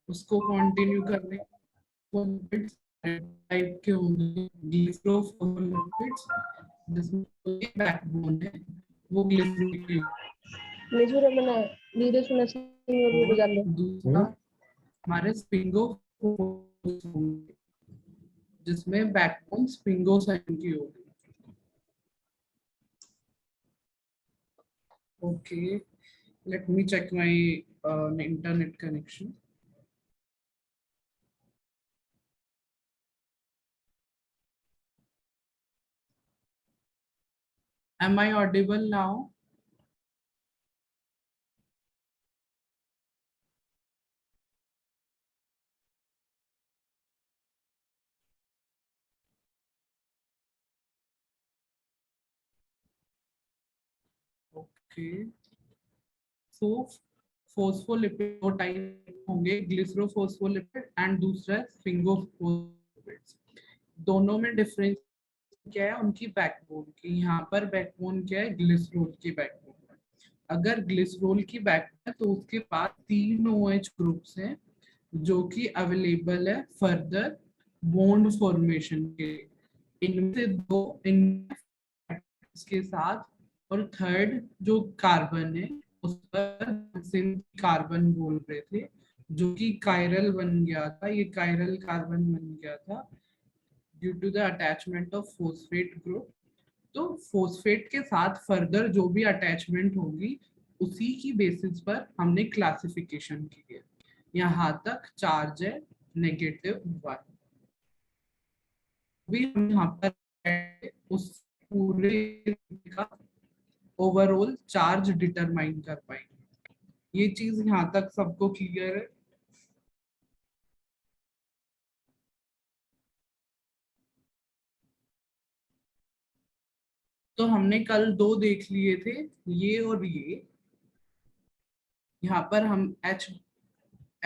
उसको कंटिन्यू करने lipids type के होंगे ग्लिसरोफोस्फोलिपिड्स, जिसमें बैकबोन है वो ग्लिसरोल। दूसरा हमारे स्पिंगो जिसमें बैकबोन स्पिंगोसाइन की होगी। Okay, let me check my internet connection. Am I audible now? Okay. So phospholipid दो टाइप होंगे, ग्लिसरोफोस्फोलिपिड एंड दूसरा स्फिंगोफोस्फोलिपिड्स। दोनों में डिफरेंस क्या है? उनकी बैकबोन की। यहाँ पर बैकबोन क्या है? ग्लिसरोल की बैकबोन। अगर ग्लिसरोल की बैकबोन है तो उसके पास 3 OH ग्रुप्स हैं जो कि अवेलेबल है फर्दर बॉन्ड फॉर्मेशन के। इनमें से 2 के साथ, और थर्ड जो कार्बन है उस पर कार्बन बोल रहे थे, जो कि कायरल बन गया था। ये कायरल कार्बन बन गया था due to the attachment of phosphate group. तो फोस्फेट के साथ फर्दर जो भी अटैचमेंट होगी उसी की बेसिस पर हमने क्लासिफिकेशन की है। यहाँ तक चार्ज है -1। भी हम यहाँ पर उस पूरे का ओवरऑल चार्ज डिटरमाइन कर पाएंगे। ये चीज यहाँ तक सबको क्लियर है? तो हमने कल 2 देख लिए थे, ये और ये। यहाँ पर हम H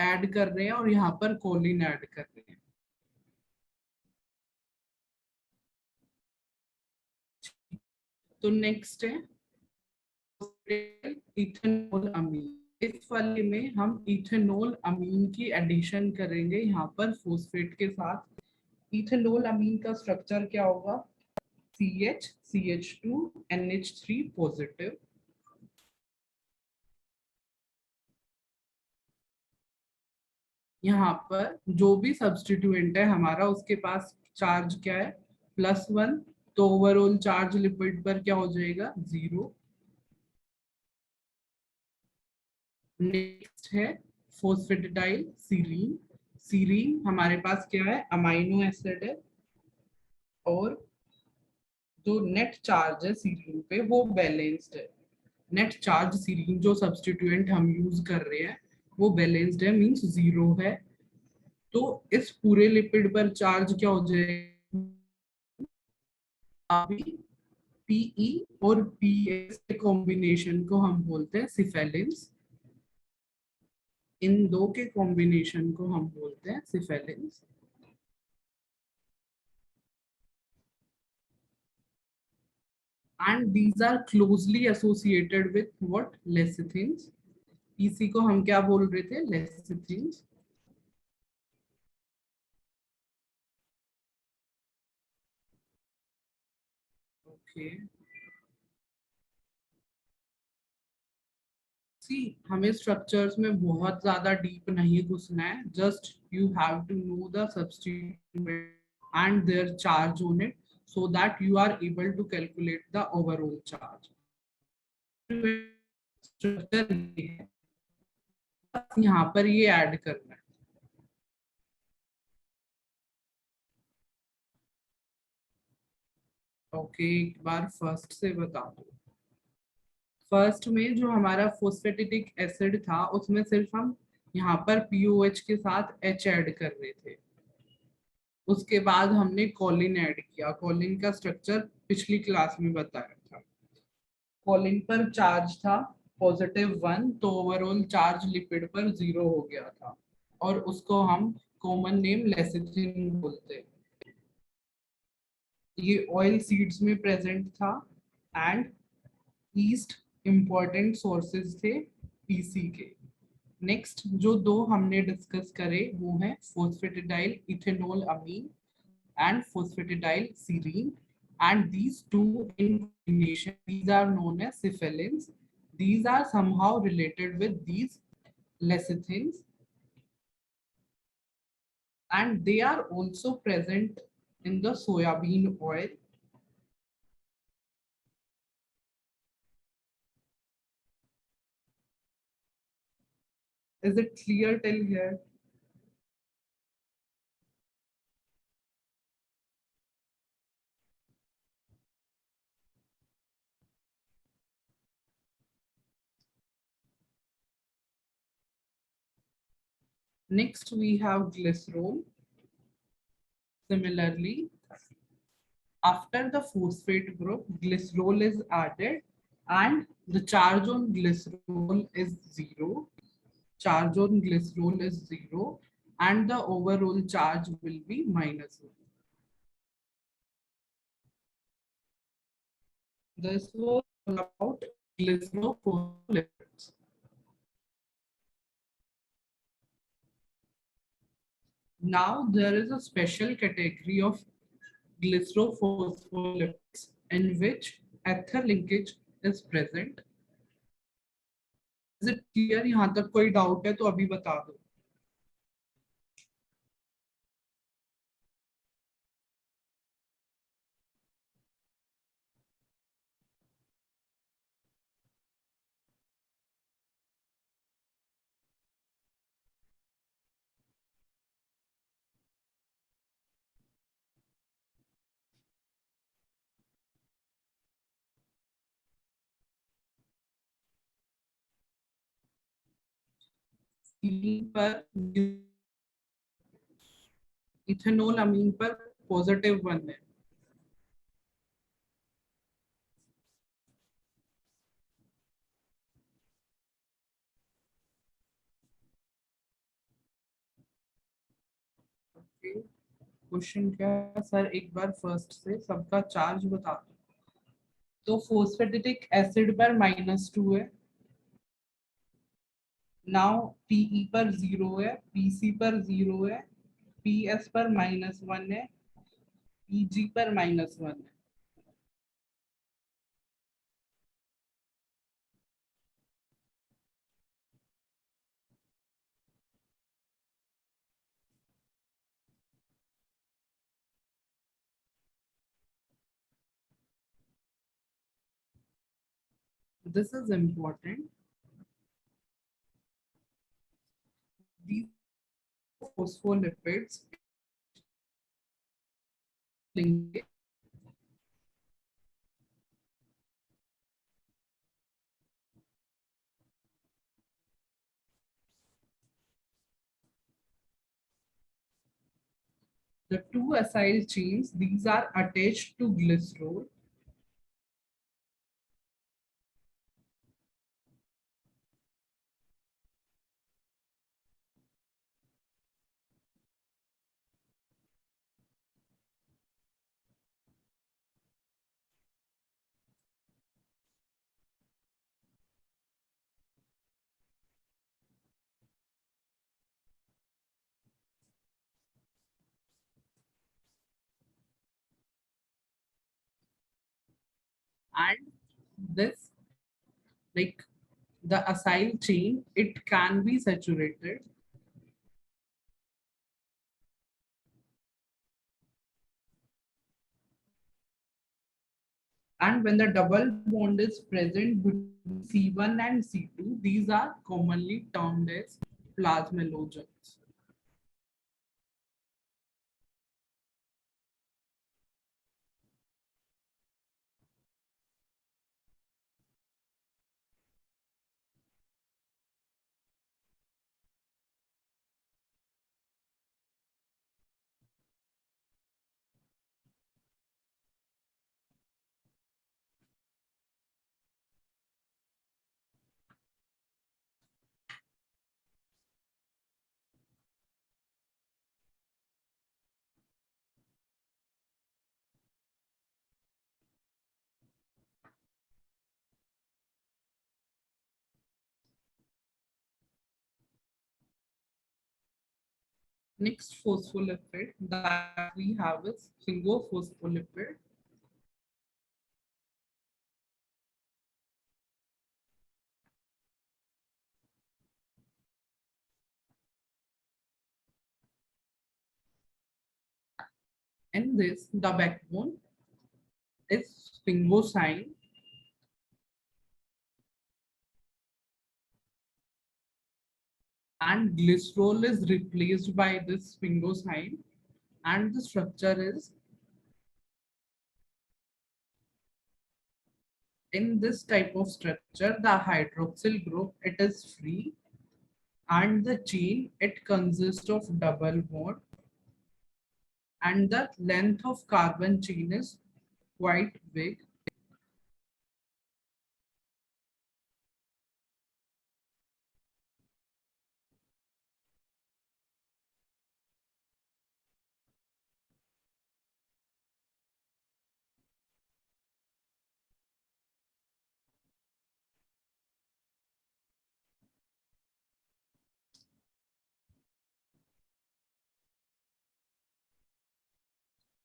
ऐड कर रहे हैं और यहाँ पर कोलिन ऐड कर रहे हैं। तो नेक्स्ट है इथेनॉल अमीन। इस वाले में हम इथेनॉल अमीन की एडिशन करेंगे यहाँ पर फोस्फेट के साथ। इथेनॉल अमीन का स्ट्रक्चर क्या होगा? CH CH2 NH3 positive. यहाँ पर जो भी सब्स्टिट्यूएंट है हमारा उसके पास चार्ज क्या है? +1। तो ओवरऑल चार्ज लिपिड पर क्या हो जाएगा? 0। नेक्स्ट है फोस्फेटिडाइल सीरीन। सीरीन हमारे पास क्या है? अमाइनो एसिड है, और जो नेट चार्ज है सीरीन पे वो बैलेंस्ड है। नेट चार्ज सीरीन जो सब्स्टिट्यूएंट हम यूज कर रहे हैं वो बैलेंस्ड है, मींस 0 है। तो इस पूरे लिपिड पर चार्ज क्या हो जाएगा? अभी पीई और पीएस के कॉम्बिनेशन को हम बोलते हैं सिफेलिन्स। इन दो के कॉम्बिनेशन को हम बोलते हैं cephalins. And these are closely associated with what? Lecithins. PC को हम क्या बोल रहे थे? लेसिथिन्स। ओके, सी हमें स्ट्रक्चर्स में बहुत ज्यादा डीप नहीं घुसना है। Just you have to know the substituent and their charge on it so that you are able to calculate the overall charge. यहाँ पर ये ऐड करना है। ओके, एक बार फर्स्ट से बता दो। फर्स्ट में जो हमारा फोस्फेटिडिक एसिड था उसमें सिर्फ हम यहाँ पर POH के साथ H ऐड कर रहे थे। उसके बाद हमने कॉलिन ऐड किया। कॉलिन का स्ट्रक्चर पिछली क्लास में बताया था। कॉलिन पर चार्ज था +1, तो ओवरऑल चार्ज लिपिड पर 0 हो गया था, और उसको हम कॉमन नेम लेसिथिन बोलते हैं। ये ऑयल सीड्स में प्रेजेंट था एंड ईस्ट इंपॉर्टेंट सोर्सेज थे पीसी के। नेक्स्ट जो दो हमने डिस्कस करे वो है phosphatidylethanolamine and phosphatidylserine, and these two in combination, these are known as cephalins. These are somehow related with these lecithins, and they are also present in the soybean oil. Is it clear till here? Next, we have glycerol. Similarly, after the phosphate group, glycerol is added, and the charge on glycerol is zero. Charge on glycerol is zero, and the overall charge will be -1. This was all about glycerophospholipids. Now there is a special category of glycerophospholipids in which ether linkage is present. Is it clear? यहाँ तक कोई doubt है तो अभी बता दो. पर ethanol अमीन पर +1 है. क्वेश्चन क्या है सर, एक बार फर्स्ट से सबका चार्ज बता दो. तो फोस्फेटिक एसिड पर -2 है. नाउ पीई पर 0 है, पीसी पर 0 है, पीएस पर -1 है, पीजी पर -1 है. This is important. These phospholipids link. The two acyl chains, these are attached to glycerol. And this, like the acyl chain, it can be saturated. And when the double bond is present between C1 and C2, these are commonly termed as plasmalogens. Next phospholipid that we have is sphingophospholipid. In this, the backbone is sphingosine, and glycerol is replaced by this sphingosine, and the structure is in this type of structure. The hydroxyl group, it is free, and the chain, it consists of double bond, and the length of carbon chain is quite big.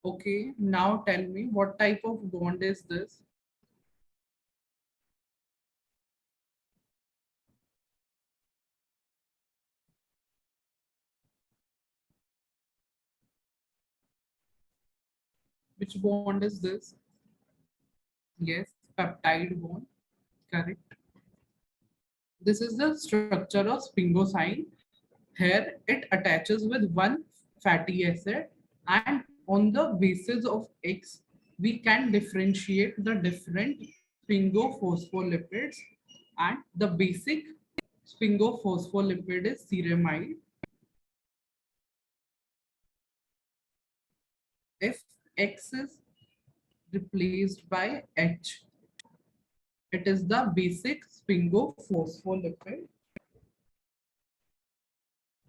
Okay, now tell me what type of bond is this? Which bond is this? Yes, peptide bond. Correct. This is the structure of sphingosine. Here it attaches with one fatty acid, and on the basis of X, we can differentiate the different sphingophospholipid, and the basic sphingophospholipid is ceramide. If X is replaced by H, it is the basic sphingophospholipid.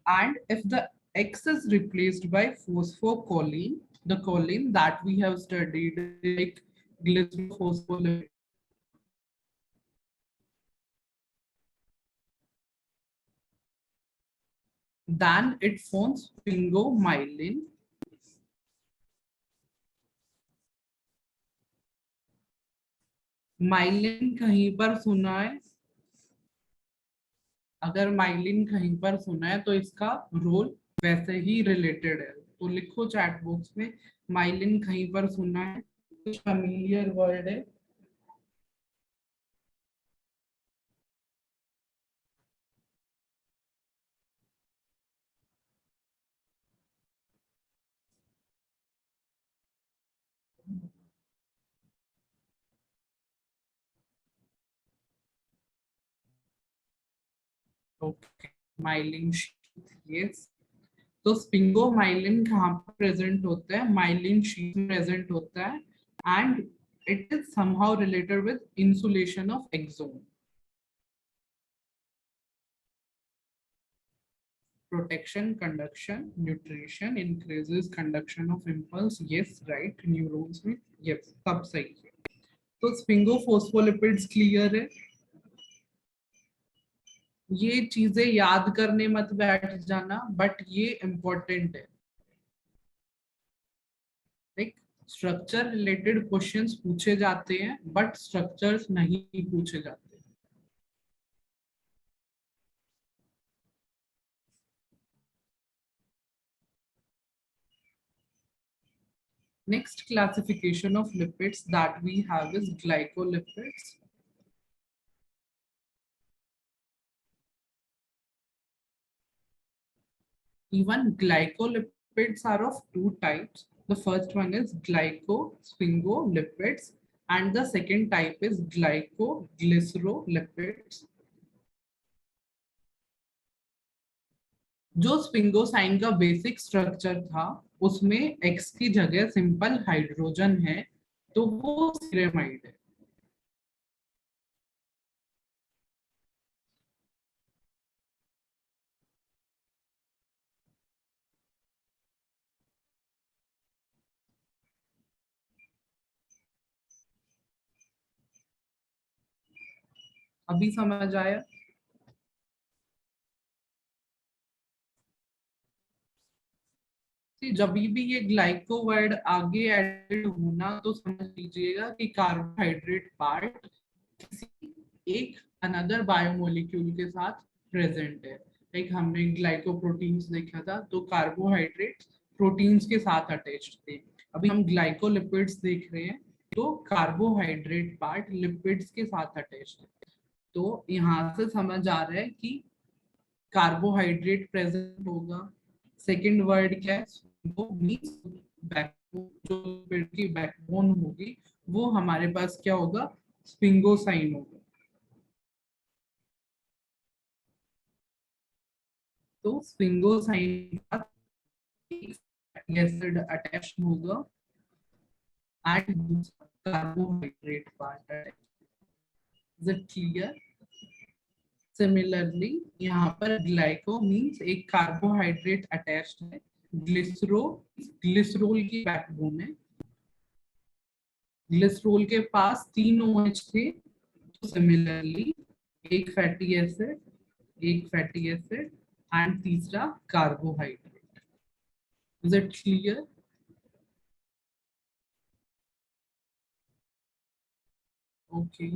And if the X is replaced by phosphocholine, the choline that we have studied like glycerophospholipid, then it forms sphingomyelin. Myelin कहीं पर सुना है? अगर myelin कहीं पर सुना है तो इसका रोल वैसे ही रिलेटेड है, तो लिखो चैट बॉक्स में माइलिन कहीं पर सुना है, कुछ फेमिलियर वर्ड है? Okay, myelin sheath, yes. तो स्पिंगोमाइलिन कहाँ पर प्रेजेंट होता है? माइलिन शीथ में प्रेजेंट होता है, and it is somehow related with insulation of axon, protection, conduction, nutrition, increases conduction of impulse. Yes, right. Neurons में yes, सब सही है। तो स्पिंगोफोस्फोलिपिड्स क्लियर है? ये चीजें याद करने मत बैठ जाना, बट ये इंपॉर्टेंट है। लाइक स्ट्रक्चर रिलेटेड क्वेश्चंस पूछे जाते हैं, बट स्ट्रक्चर्स नहीं पूछे जाते। Next classification of lipids that we have is glycolipids. Even glycolipids are of two types. The first one is glycosphingolipids, and the second type is glycoglycerolipids. जो स्पिंगोसाइन का basic structure था, उसमें एक्स की जगह simple hydrogen है, तो वो सिरेमाइड है। अभी समझ आया? जब भी ये ग्लाइको वर्ड आगे एडेड होना तो समझ लीजिएगा कि कार्बोहाइड्रेट पार्ट किसी एक अनदर बायोमोलिक्यूल के साथ प्रेजेंट है। लाइक हमने ग्लाइकोप्रोटीन्स देखा था, तो कार्बोहाइड्रेट प्रोटीन्स के साथ अटैच्ड थे। अभी हम ग्लाइकोलिपिड्स देख रहे हैं, तो कार्बोहाइड्रेट पार्ट लिपिड्स के साथ अटैच्ड है। तो यहाँ से समझ आ रहा है कि कार्बोहाइड्रेट प्रेजेंट होगा। सेकंड वर्ड क्या है? वो मींस बैकबोन, जो लिपिड की बैकबोन होगी वो हमारे पास क्या होगा? स्पिंगोसाइन होगा। तो स्पिंगोसाइन का एक फैटी एसिड अटैच होगा एंड दूसरा carbohydrate part attach. Is it clear? Similarly यहाँ पर ग्लाइको मींस एक कार्बोहाइड्रेट अटैच्ड है, ग्लिसरो ग्लिसरोल की बैकबोन है। ग्लिसरोल के पास 3 OH थे, तो सिमिलरली एक फैटी एसिड एंड तीसरा carbohydrate. Is it clear? Okay.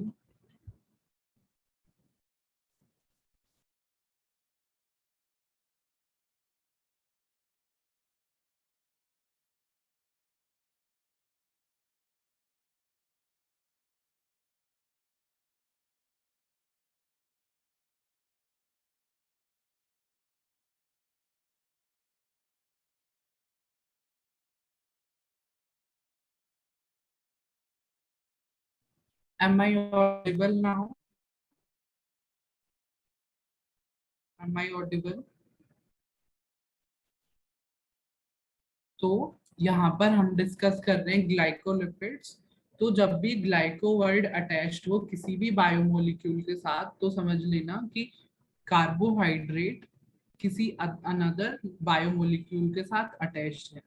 Am I audible now? Am I audible? तो यहाँ पर हम डिस्कस कर रहे हैं ग्लाइकोलिपिड्स। तो जब भी ग्लाइको वर्ड अटैच्ड हो किसी भी बायोमोलिक्यूल के साथ, तो समझ लेना कि कार्बोहाइड्रेट किसी अनदर बायोमोलिक्यूल के साथ अटैच्ड है।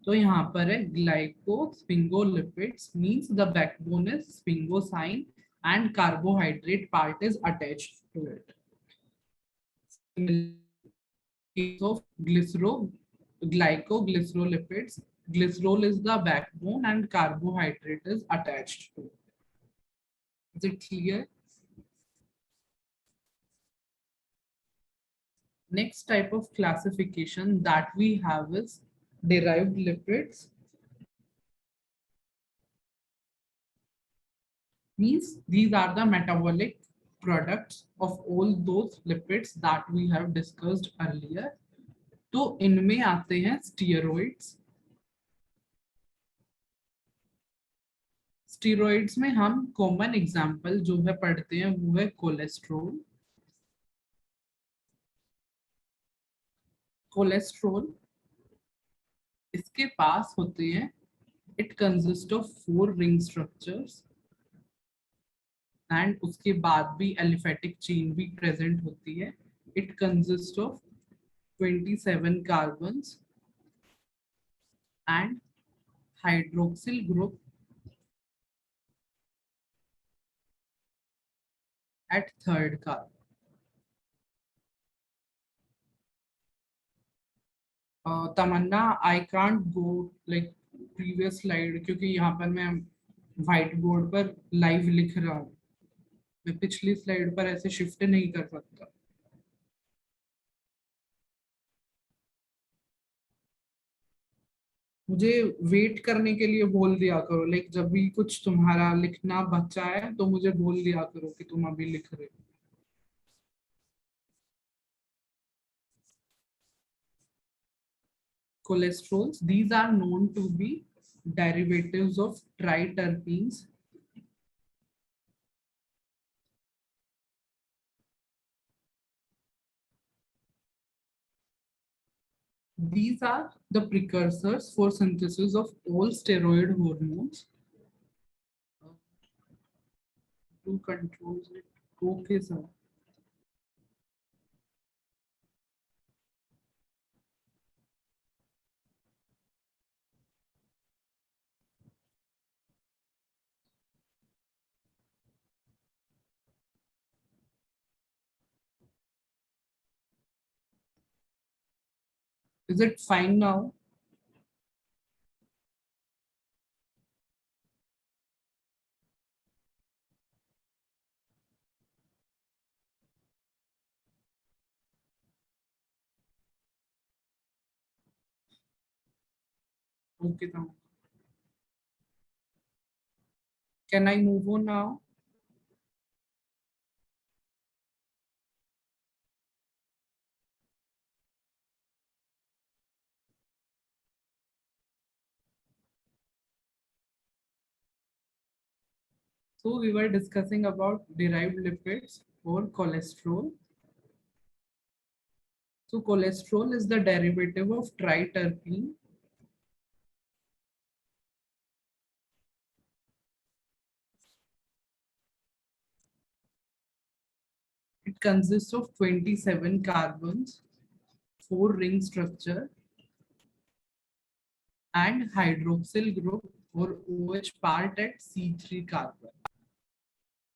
तो यहाँ पर है glycosphingolipids means the backbone is sphingosine and carbohydrate part is attached to it. Case of glycoglycerolipids, glycerol is the backbone and carbohydrate is attached to it. Is it clear? Next type of classification that we have is derived lipids. Means these are the metabolic products of all those lipids that we have discussed earlier. तो इनमें आते हैं steroids. Steroids में हम common example जो है पढ़ते हैं वो है कोलेस्ट्रॉल। कोलेस्ट्रॉल इसके पास होते हैं, it consist of 4 ring structures and उसके बाद भी एलिफेटिक चेन भी प्रेजेंट होती है। It consist of 27 carbons and hydroxyl group at third carbon. Tamanna, I can't go like previous slide, क्योंकि यहाँ पर मैं व्हाइट बोर्ड पर लाइव लिख रहा हूँ। मैं पिछली स्लाइड पर ऐसे शिफ्ट नहीं कर सकता। मुझे वेट करने के लिए बोल दिया करो, लाइक जब भी कुछ तुम्हारा लिखना बच्चा है तो मुझे बोल दिया करो कि तुम अभी लिख रहे हो। Cholesterols, these are known to be derivatives of triterpenes. These are the precursors for synthesis of all steroid hormones. To control it. Okay, sir. Is it fine now? Okay, now can I move on now? So we were discussing about derived lipids or cholesterol. So cholesterol is the derivative of triterpene. It consists of 27 carbons, 4 ring structure, and hydroxyl group or OH part at C3 carbon.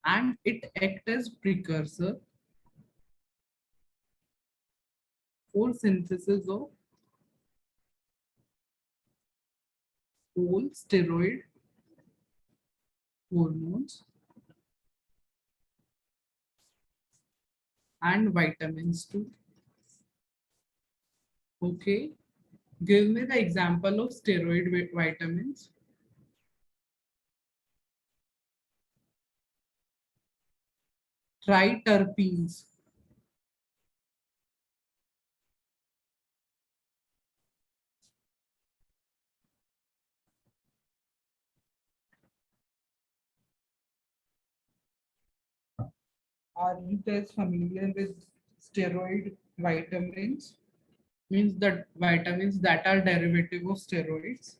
And it acts as precursor for synthesis of whole steroid hormones and vitamins too. Okay, give me the example of steroid vitamins. Triterpenes. Are you guys familiar with steroid vitamins? Means that vitamins that are derivative of steroids.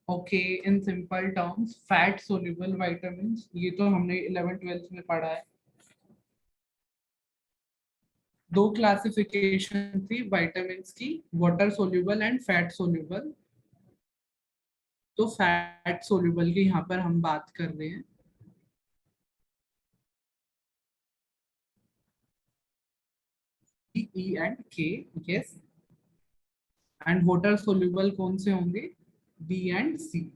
Okay, in simple terms, fat soluble vitamins. ये तो हमने 11th 12th में पढ़ा है. दो classification थी vitamins की, water soluble and fat soluble. तो फैट soluble की यहाँ पर हम बात कर रहे हैं. E and K, yes. And water soluble कौन से होंगे? B and C.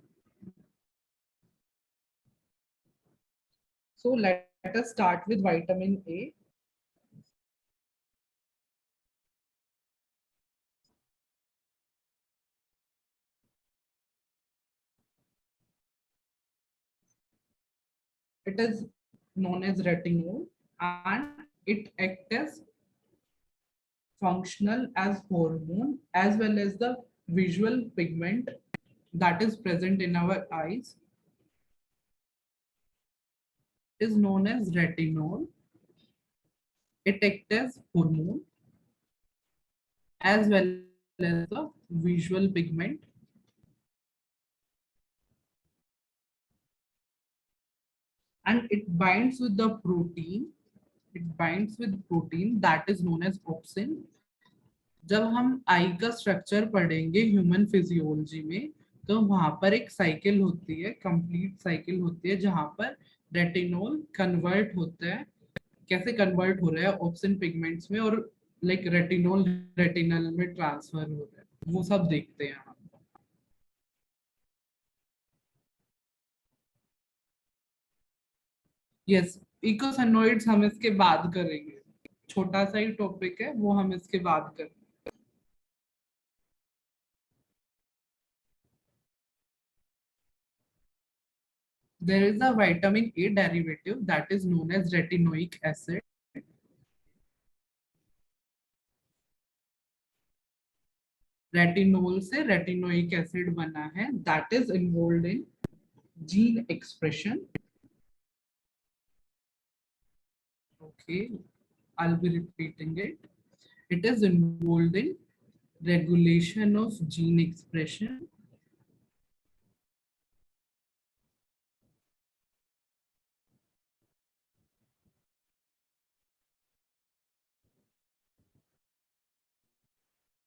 So let us start with vitamin A. It is known as retinol and it acts as functional as hormone as well as the visual pigment that is present in our eyes is known as retinol. It acts as hormone as well as the visual pigment, and it binds with the protein. It binds with protein that is known as opsin. जब हम आई का structure पढ़ेंगे human physiology में, तो वहां पर एक cycle होती है, कंप्लीट साइकिल होती है, जहां पर रेटिनोल कन्वर्ट होता है. कैसे कन्वर्ट हो रहा है ऑप्सन पिगमेंट्स में, और लाइक रेटिनोल रेटिनल में ट्रांसफर हो रहा है, वो सब देखते हैं हम. यस, इकोसैनोइड्स हम इसके बाद करेंगे. छोटा सा ही टॉपिक है, वो हम इसके बाद करेंगे. There is a vitamin A derivative that is known as retinoic acid. Retinol से रेटिनोइक एसिड बना है, that is involved in gene expression. Okay, I'll be repeating it. It is involved in regulation of gene expression,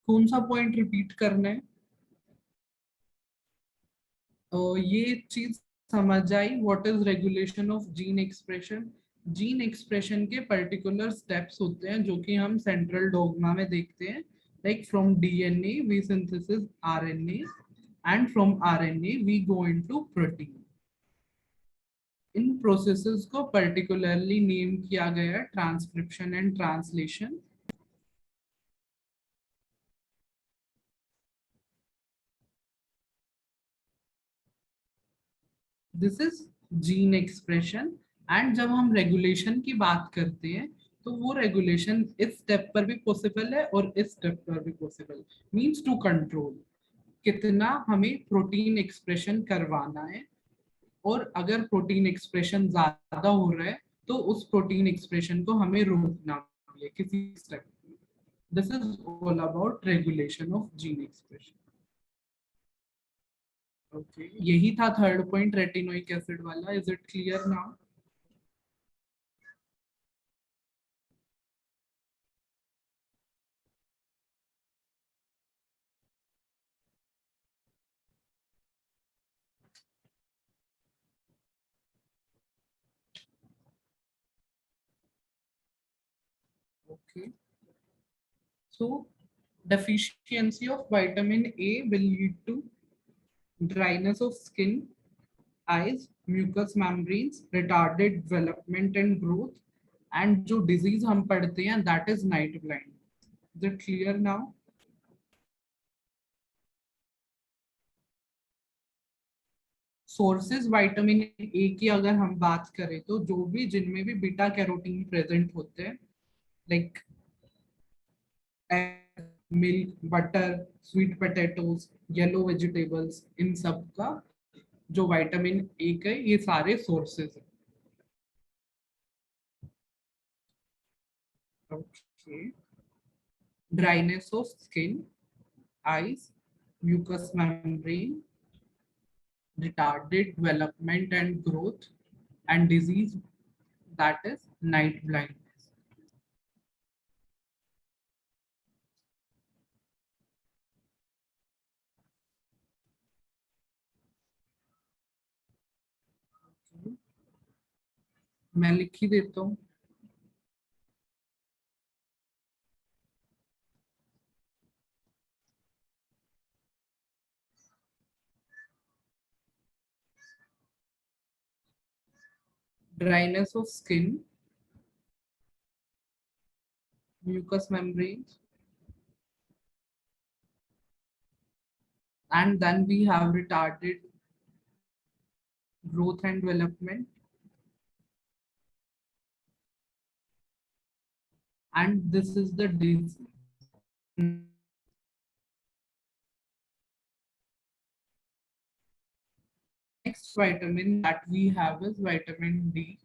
कौन सा point repeat करना है? ये चीज समझ आई, what is regulation of gene expression. Gene expression के पर्टिकुलर स्टेप्स होते हैं जो कि हम सेंट्रल डोग्मा में देखते हैं, like from DNA we synthesis RNA and from RNA we go into protein. इन प्रोसेसेस को पर्टिकुलरली नेम किया गया transcription and translation. This is gene expression. And जब हम रेगुलेशन की बात करते हैं तो वो रेगुलेशन इस स्टेप पर भी पॉसिबल है और इस स्टेप पर भी पॉसिबल, मींस टू कंट्रोल कितना हमें प्रोटीन एक्सप्रेशन करवाना है, और अगर प्रोटीन एक्सप्रेशन ज्यादा हो रहा है तो उस प्रोटीन एक्सप्रेशन को हमें रोकना है किसी step. This is all about regulation of gene expression. Okay, यही था थर्ड पॉइंट रेटिनोइक एसिड वाला। Is it clear now? Okay. So deficiency of vitamin A will lead to dryness of skin, eyes, mucous membranes, retarded development and growth, and जो disease हम पढ़ते हैं that is night blind. Is it clear now? Sources vitamin A की अगर हम बात करें तो जो भी जिनमें भी बीटा कैरोटीन प्रेजेंट होते हैं, like milk, butter, sweet potatoes, yellow vegetables, इन सब का जो विटामिन ए के ये सारे सोर्सेज हैं। Okay, dryness of skin, eyes, mucous membrane, retarded development and growth, and disease that is night blindness. मैं लिख ही देता हूँ। Dryness of skin, mucous membranes, and then we have retarded growth and development, and this is the disease. Next vitamin that we have is vitamin D.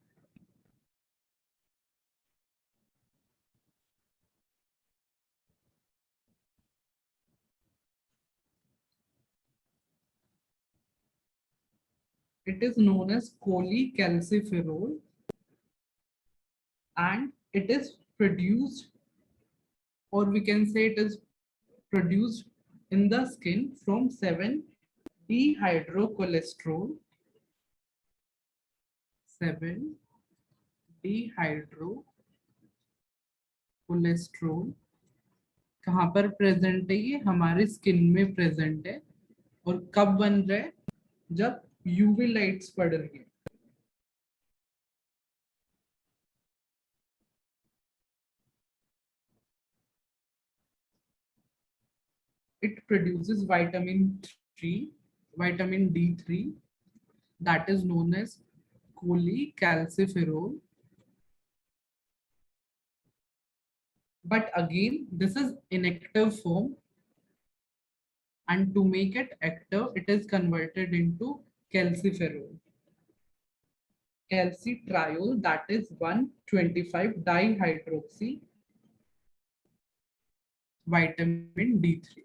It is known as cholecalciferol, and it is produced, or we can say it is produced in the skin from 7-dehydrocholesterol, 7-dehydrocholesterol। कहाँ पर present है? ये हमारे skin में present है। और कब बन रहा है? जब यूवी लाइट्स पड़ रही है। It produces vitamin 3, vitamin D3, that is known as cholecalciferol. But again, this is inactive form, and to make it active, it is converted into calciferol. Calcitriol, that is 125 dihydroxy vitamin D3.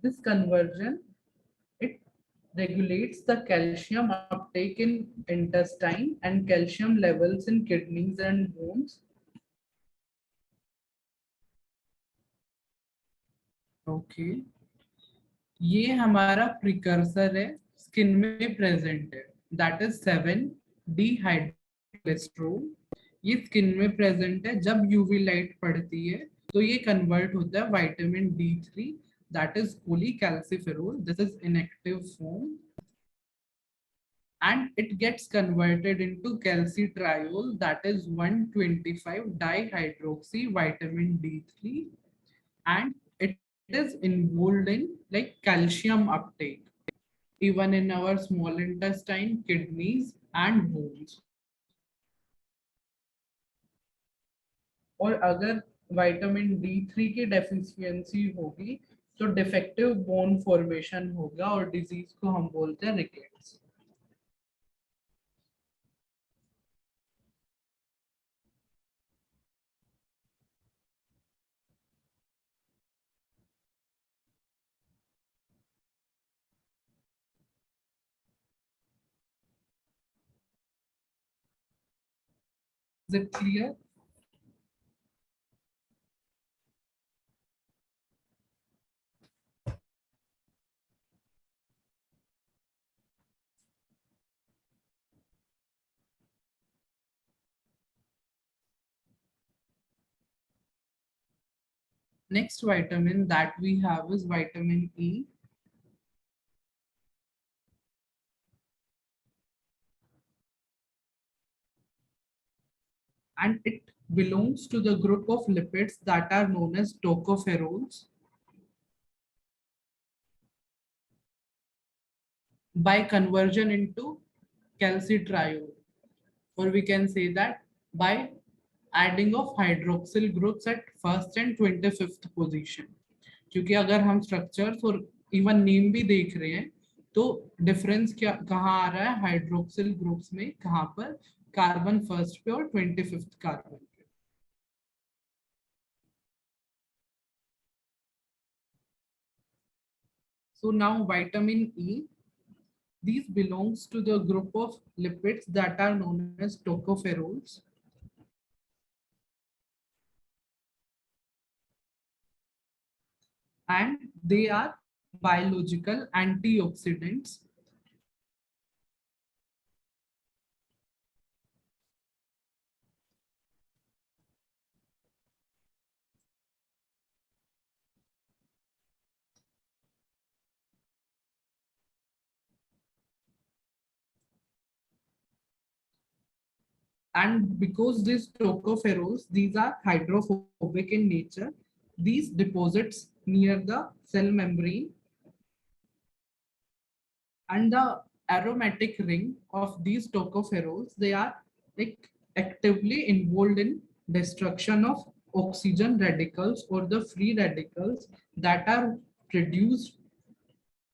This conversion, it regulates the calcium uptake in intestine and calcium levels in kidneys and bones. Okay, ये हमारा precursor है, skin में present है, that is 7-dihydrocholesterol। ये skin में present है, जब UV light पड़ती है तो ये कन्वर्ट होता है vitamin D3, that is cholecalciferol. This is inactive form, and it gets converted into calcitriol, that is 125 dihydroxy vitamin D3, and it is involved in like calcium uptake even in our small intestine, kidneys and bones. और अगर vitamin D3 की deficiency होगी तो defective bone formation होगा और disease को हम बोलते हैं rickets. Is it clear? Next vitamin that we have is vitamin E. And it belongs to the group of lipids that are known as tocopherols. By conversion into calcitriol, or we can say that by adding of hydroxyl groups at first and 25th position. क्योंकि अगर हम structures और even name भी देख रहे हैं तो difference क्या कहाँ आ रहा है हाइड्रोक्सिल ग्रुप्स में, कहाँ पर कार्बन फर्स्ट पे और 25th कार्बन पे. So now vitamin E, these belongs to the group of lipids that are known as tocopherols. And they are biological antioxidants. And because these tocopherols, these are hydrophobic in nature, these deposits near the cell membrane, and the aromatic ring of these tocopherols, they are like actively involved in destruction of oxygen radicals or the free radicals that are produced,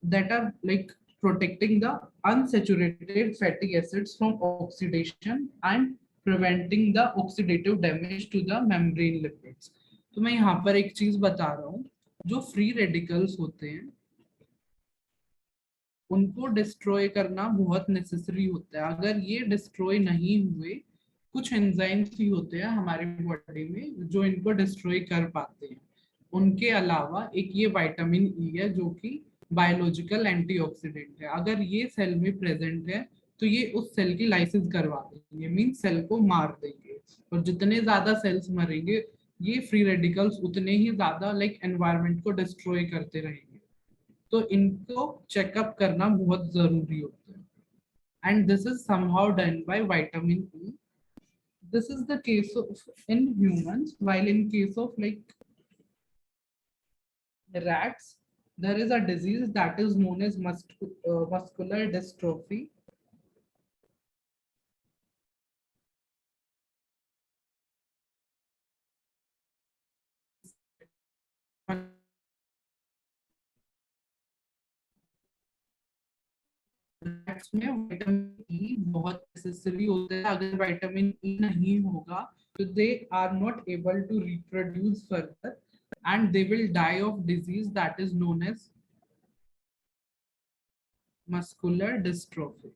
that are like protecting the unsaturated fatty acids from oxidation and preventing the oxidative damage to the membrane lipids. तो मैं यहाँ पर एक चीज बता रहा हूँ, जो फ्री रेडिकल्स होते हैं उनको डिस्ट्रॉय करना बहुत नेसेसरी होता है. अगर ये डिस्ट्रॉय नहीं हुए, कुछ एंजाइम्स ही होते हैं हमारे बॉडी में जो इनको डिस्ट्रॉय कर पाते हैं. उनके अलावा एक ये विटामिन ई है जो कि बायोलॉजिकल एंटीऑक्सीडेंट है. अगर ये सेल में प्रेजेंट है तो ये उस सेल की लाइसिस करवा देंगे, मीन सेल को मार देंगे. और जितने ज्यादा सेल्स मरेंगे ये फ्री रेडिकल्स उतने ही ज्यादा लाइक एनवायरनमेंट को डिस्ट्रॉय करते रहेंगे. तो इनको चेकअप करना बहुत जरूरी होता है. And this is somehow done by vitamin E. This is the case of in humans, while in case of like rats, there is a disease that is known as muscular dystrophy. Rats में vitamin E बहुत necessary होता है. अगर vitamin E नहीं होगा तो they are not able to reproduce further and they will die of disease that is known as muscular dystrophy.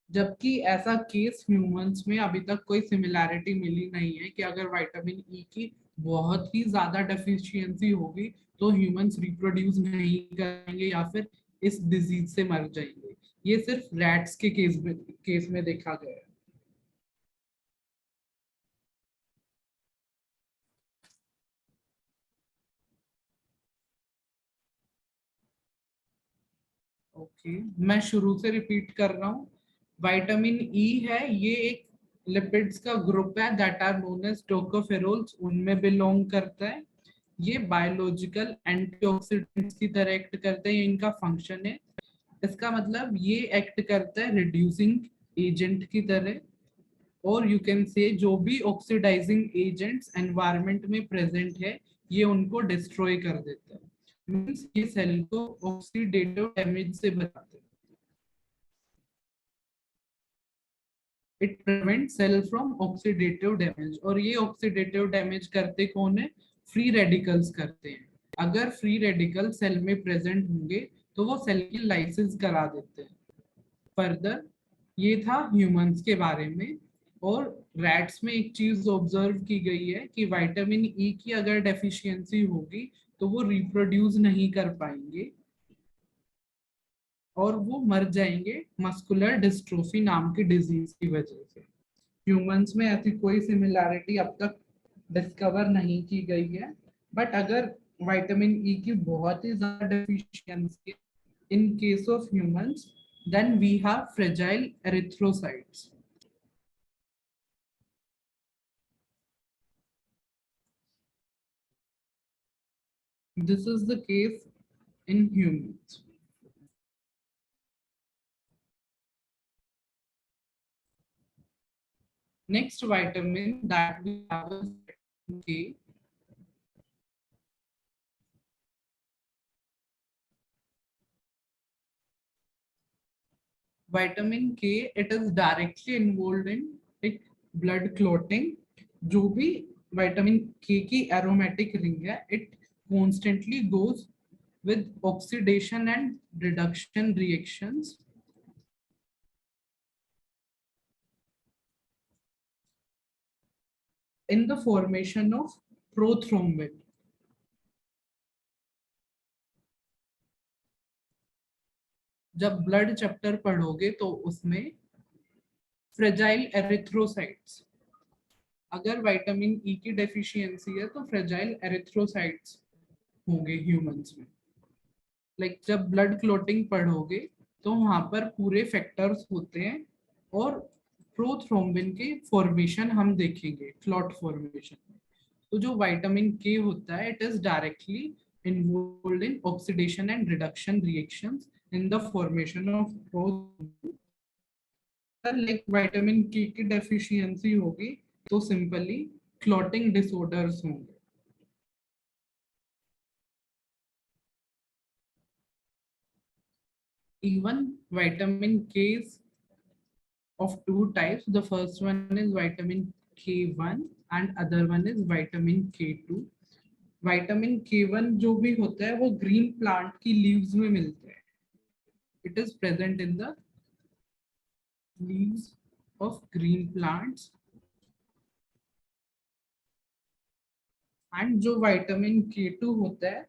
जबकि ऐसा केस ह्यूमंस में अभी तक कोई सिमिलैरिटी मिली नहीं है कि अगर विटामिन ई की बहुत ही ज्यादा डेफिशिएंसी होगी तो ह्यूमंस रिप्रोड्यूस नहीं करेंगे या फिर इस डिजीज से मर जाएंगे. ये सिर्फ रैट्स के केस में देखा गया है. मैं शुरू से रिपीट कर रहा हूँ। विटामिन ई है, ये एक लिपिड्स का ग्रुप है that are known as tocopherols, उनमें बिलोंग करता है। ये बायोलॉजिकल एंटीऑक्सीडेंट्स की तरह एक्ट करते हैं, ये इनका फंक्शन है। इसका मतलब ये एक्ट करता है रिड्यूसिंग एजेंट की तरह, और यू कैन से जो भी ऑक्सीडाइजिंग एजेंट्स एनवायरनमेंट में प्रेजेंट है ये उनको डिस्ट्रॉय कर देता है। मींस ये सेल को ऑक्सीडेटिव डैमेज से बचाते हैं। It prevent cell from oxidative damage, और ये ऑक्सीडेटिव डैमेज करते कौन है? फ्री रेडिकल्स करते हैं। अगर फ्री रेडिकल सेल में प्रेजेंट होंगे तो वो सेल की लाइसिस करा देते हैं। फर्दर ये था ह्यूमंस के बारे में। और रैट्स में एक चीज ऑब्जर्व की गई है कि विटामिन ई की अगर डेफिशिएंसी होगी तो वो रिप्रोड्यूस नहीं कर पाएंगे और वो मर जाएंगे मस्कुलर डिस्ट्रोफी नाम की डिजीज की वजह से। ह्यूमंस में ऐसी कोई सिमिलैरिटी अब तक डिस्कवर नहीं की गई है, बट अगर विटामिन ई की बहुत ही ज्यादा deficiency in case of humans, then we have fragile erythrocytes. This is the case in humans. Next vitamin that we have is vitamin K. Vitamin K, it is directly involved in like blood clotting. जो भी vitamin K की aromatic ring है, it constantly goes with oxidation and reduction reactions in the formation of prothrombin. जब blood chapter पढ़ोगे तो उसमें fragile erythrocytes, अगर vitamin E की डेफिशिएंसी है तो फ्रेजाइल एरिथ्रोसाइट्स होंगे ह्यूमंस में। लाइक जब ब्लड क्लोटिंग पढ़ोगे तो वहां पर पूरे फैक्टर्स होते हैं और प्रोथ्रोम्बिन के फॉर्मेशन हम देखेंगे क्लॉट फॉर्मेशन में। तो जो विटामिन के होता है it is directly involved in oxidation and reduction reactions in the formation of prothrombin। Like vitamin के की डेफिशिएंसी होगी तो सिंपली क्लॉटिंग डिसऑर्डर्स होंगे। Even vitamin K is of two types. The first one is vitamin K1 and other one is vitamin K2। Vitamin K1 जो भी होता है वो ग्रीन प्लांट की लीव्स में मिलता है। It is present in the leaves of green plants. And जो विटामिन K2 होता है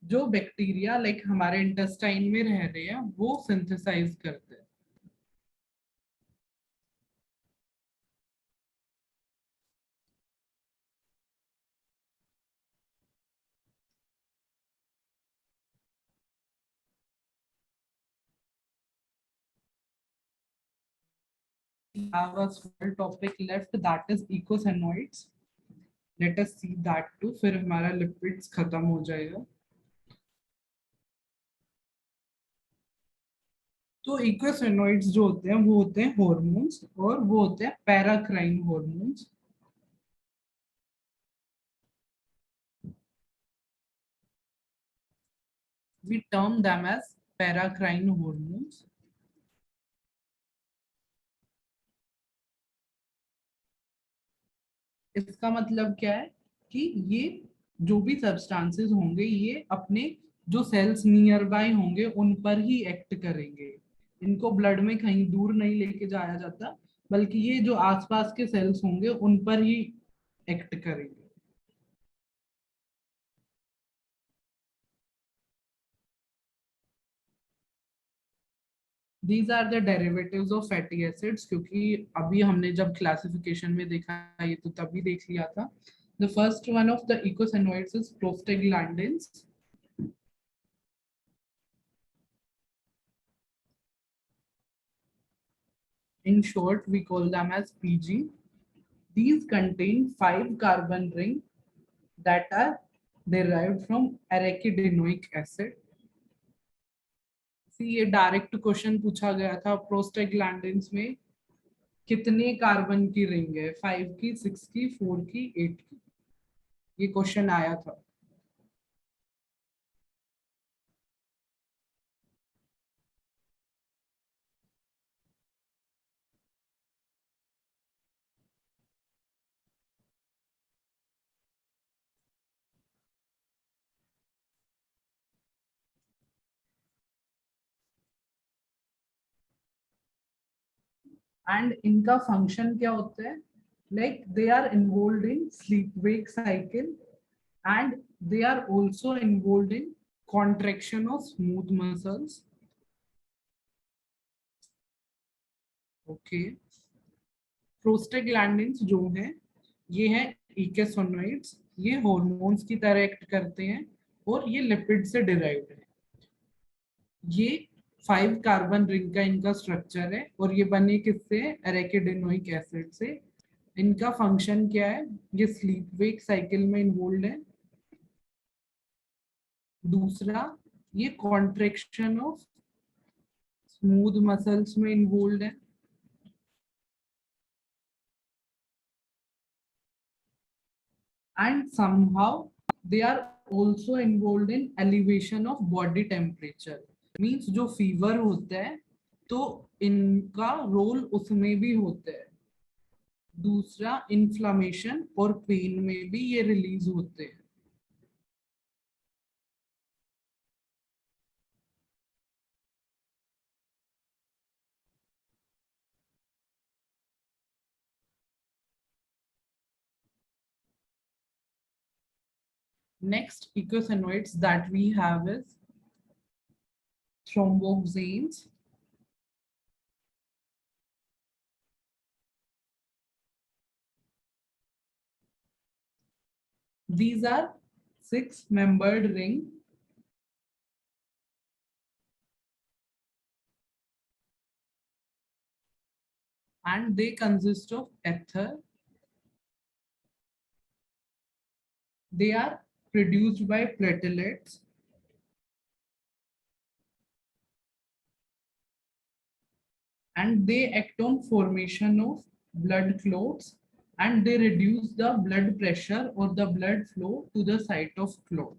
जो बैक्टीरिया लाइक हमारे इंटेस्टाइन में रह रहे हैं वो सिंथेसाइज करते हैं। We have a small topic left that is eicosanoids. Let us see that too, फिर हमारा लिपिड्स खत्म हो जाएगा। तो इक्वेसोनोइड्स जो होते हैं वो होते हैं हॉर्मोन्स, और वो होते हैं paracrine hormones. We term them as paracrine hormones। इसका मतलब क्या है कि ये जो भी सब्सटेंसेस होंगे ये अपने जो सेल्स नियर बाय होंगे उन पर ही एक्ट करेंगे। इनको ब्लड में कहीं दूर नहीं लेके जाया जाता, बल्कि ये जो आसपास के सेल्स होंगे उन पर ही एक्ट करेंगे। These are the derivatives of fatty acids, क्योंकि अभी हमने जब क्लासिफिकेशन में देखा ये तो तभी देख लिया था। The first one of the eicosanoids is prostaglandins। In short, we call them as PG. These contain 5 carbon rings that are derived from arachidinoic acid. ये डायरेक्ट क्वेश्चन पूछा गया था प्रोस्टाग्लैंडिन्स में कितने कार्बन की रिंग है, 5 की, 6 की, 4 की, 8 की, ये क्वेश्चन आया था. एंड इनका फंक्शन क्या होता है, like they are involve in sleep wake cycle and they are also involve in contraction of smooth muscles. Okay, prostaglandins जो है ये है इकेसोनोइड्स, ये हॉर्मोन्स की तरह एक्ट करते हैं और ये लिपिड से डिराइव्ड है. ये 5 कार्बन रिंग का इनका स्ट्रक्चर है और ये बने किससे, एराकिडोनिक एसिड से. इनका फंक्शन क्या है, ये स्लीप वेक साइकिल में इन्वॉल्व है. दूसरा, ये कॉन्ट्रेक्शन ऑफ स्मूथ मसल्स में इन्वॉल्व है. And somehow they are also involved in elevation of body temperature. Means जो फीवर होता है तो इनका रोल उसमें भी होता है. दूसरा, इन्फ्लामेशन और पेन में भी ये रिलीज होते हैं. Next eicosanoids that we have is thromboxanes. These are 6-membered ring and they consist of ether. They are produced by platelets and they act on formation of blood clots and they reduce the blood pressure or the blood flow to the site of clot.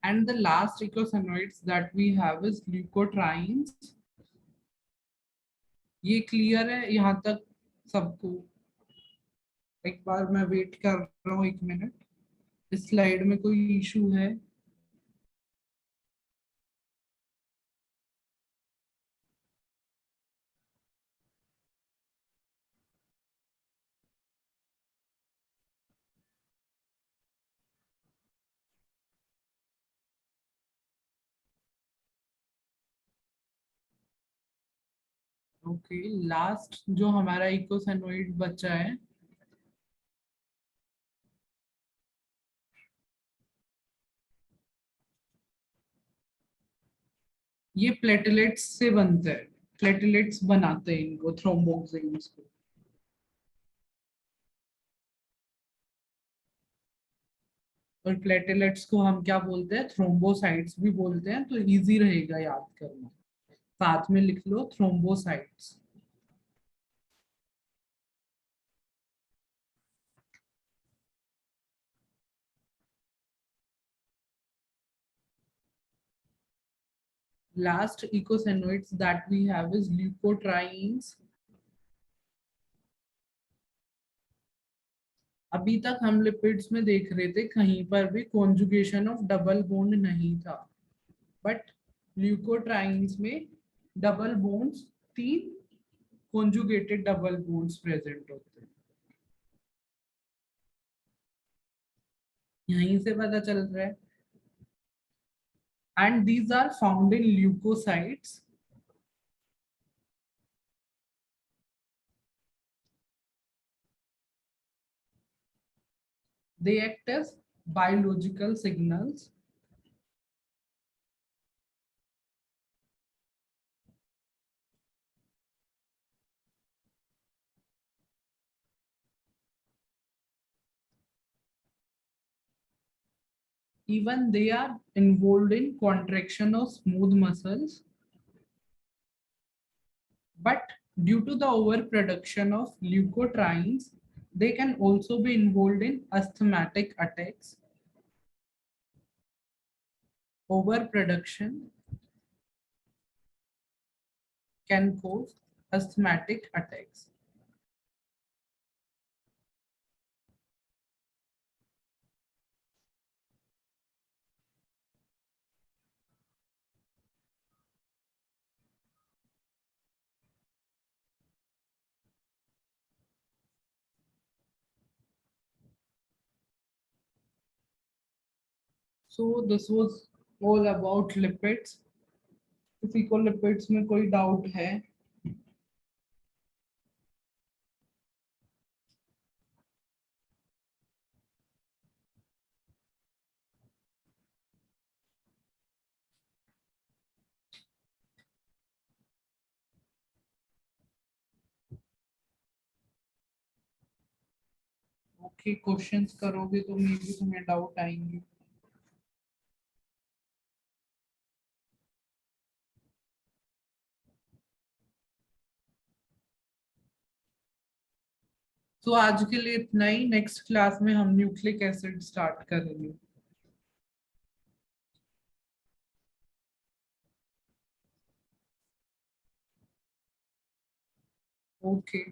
And the last eicosanoids that we have is leukotrienes. ये clear है यहाँ तक सबको? एक बार मैं wait कर रहा हूँ 1 मिनट. इस स्लाइड में कोई इशू है? ओके, लास्ट जो हमारा इकोसैनोइड बचा है ये प्लेटलेट्स से बनते हैं. प्लेटलेट्स बनाते हैं इनको, थ्रोम्बोक्सिन्स को. और प्लेटलेट्स को हम क्या बोलते हैं, थ्रोम्बोसाइट्स भी बोलते हैं, तो इजी रहेगा याद करना. साथ में लिख लो thrombocytes. Last eicosanoids that we have is leukotrienes. अभी तक हम लिपिड्स में देख रहे थे कहीं पर भी कॉन्जुगेशन ऑफ डबल बॉन्ड नहीं था, बट ल्यूकोट्राइन्स में double bonds, 3 conjugated double bonds present होते हैं. यहीं से पता चल रहा है. and these are found in leukocytes. They act as biological signals. Even they are involved in contraction of smooth muscles, but due to the overproduction of leukotrienes, they can also be involved in asthmatic attacks. Overproduction can cause asthmatic attacks. So this was all about lipids. किसी को lipids में कोई doubt है? Okay, questions करोगे तो मे भी तुम्हें doubt आएंगे. तो आज के लिए इतना ही. नेक्स्ट क्लास में हम न्यूक्लिक एसिड स्टार्ट करेंगे. ओके.